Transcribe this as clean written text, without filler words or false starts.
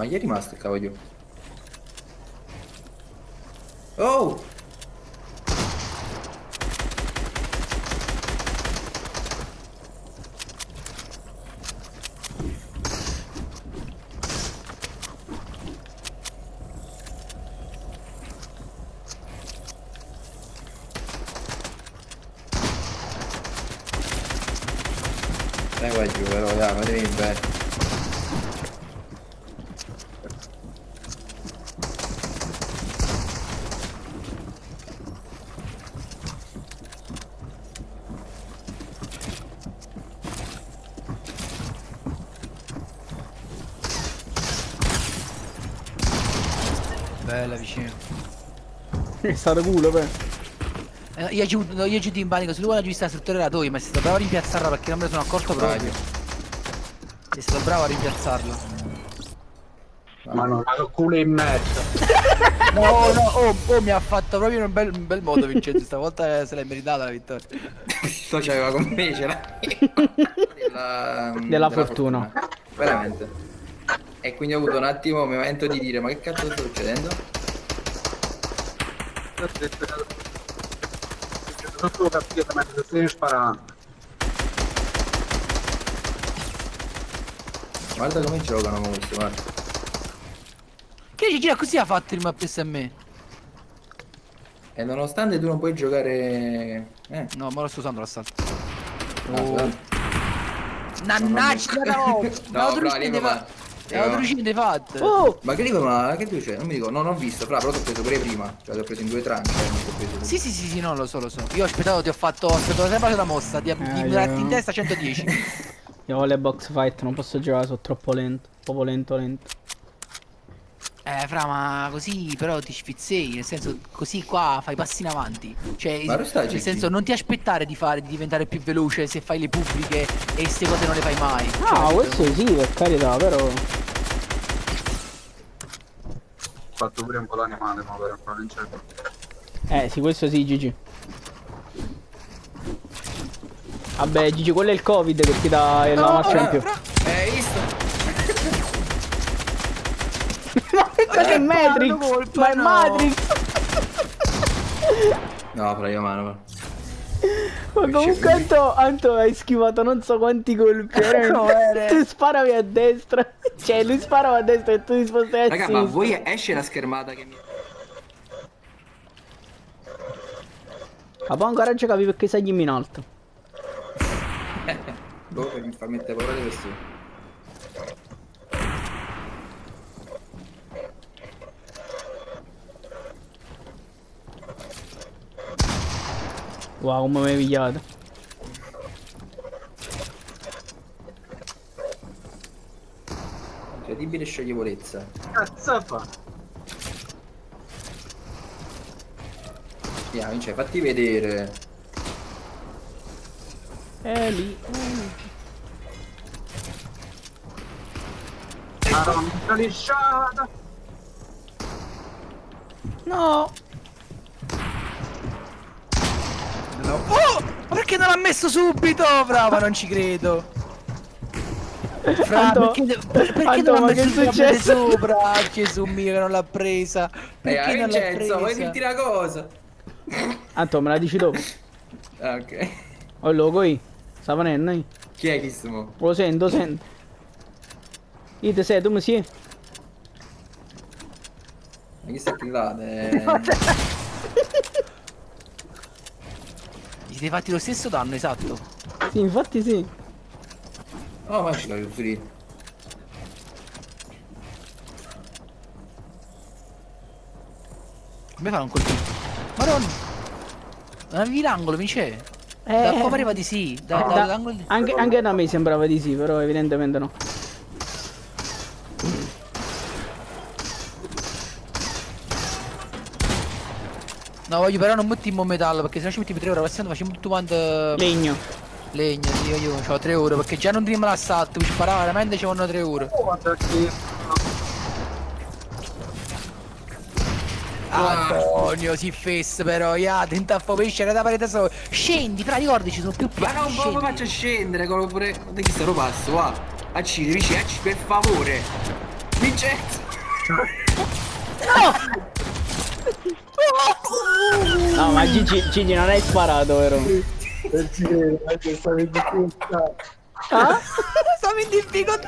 Ma gli è rimasto il cavolo? Oh! Dai qua giù però, dai, ma devi bene. Bella vicino. È stato culo, per. Io giù in panico, se lui vuole giusta la struttura della toy, ma sei stato bravo a rimpiazzarla perché non me ne sono accorto proprio. Sei stato bravo a rimpiazzarla. Ma non ha culo in mezzo. No, no, oh, mi ha fatto proprio in un bel modo Vincenzo, stavolta se l'hai meritata la vittoria. Sto c'aveva con me, c'era Della fortuna. Veramente. E quindi ho avuto un attimo un momento di dire, ma che cazzo sta succedendo? Non devo capire mentre stai sparando. Guarda come giocano questi, guarda. Che gira così ha fatto il map a me? E nonostante tu non puoi giocare... No, ma lo sto usando l'assalto. scusate. Nannaccia no! No, fra, lì ma... L'autrocine fatte! Oh! Ma che dico, ma che tu c'è? Non mi dico, non ho visto, fra, però ti ho preso pure prima. Cioè, ti ho preso in 2 tranche. Sì, no, lo so. Io ho aspettato, ho aspettato sempre la mossa, di darti in testa 110. Io ho le box fight, non posso giocare, sono troppo lento. Proprio lento. Fra, ma così però ti sfizzei, nel senso, così qua fai passi in avanti. Cioè, Ma lo stai, nel Gigi? senso, non ti aspettare di diventare più veloce se fai le pubbliche e queste cose non le fai mai. Ah, Cioè, questo sì, per carità, però. Ho fatto pure un po' l'animale, ma per non c'è. Sì, questo sì, Gigi. Vabbè, Gigi, quello è il Covid che ti dà la marcia in più. Hai visto? Ma che è Matrix? Ma è Matrix! No, fra io mano. Ma comunque Anto hai schivato non so quanti colpi. Tu sparavi a destra. Cioè lui sparava a destra e tu ti spostavi a Raga, sinistra. ma voi esce la schermata che mi... Ma poi ancora giocavi perché sei in alto. Boh, per mi fa mettere paura di questo. Wow, come mi hai pigliato. Incredibile scioglievolezza. Cazzo fa? Andiamo, cioè, fatti vedere. Lì. Madonna, lisciata. No. Oh! Ma perché non l'ha messo subito? Brava, non ci credo. Fra, Anto, perché Anto, non ma l'ha che è messo successo? sopra? Gesù mio che non l'ha presa. Perché non l'ha Vincenzo, vuoi presa? dirti una cosa? Anto, me la dici dopo. Ah, ok. Ho il logo qui. Sta venendo, Chi è chi stiamo? Lo sento. Io te sei, tu mi sei? Ma chi sta gridando? Gli siete fatti lo stesso danno, esatto. Sì, infatti sì. Oh, ma ce l'ho free. Come fa un colpito? Madonna! Non avevi l'angolo, Vince? Da qua pareva di sì. Dall'angolo di... Anche da me sembrava di sì, però evidentemente no. No, voglio però non metti in metallo perché se no ci metti 3 ore, passando facciamo tutto quanto Legno. legno, sì, io ho 3 ore perché già non prima l'assalto, mi sparava veramente ci vogliono 3 ore. Antonio si fessa però, tenta a fare pesce da parete solo. Scendi, fra ricordi ci sono più Ma piani. non scendi. lo faccio scendere con pure. Guarda chi sta lo passo, va. Accidi, vicino, per favore. Vincenzo! No, ma Gigi non hai sparato, vero? Ah? Siamo in difficoltà.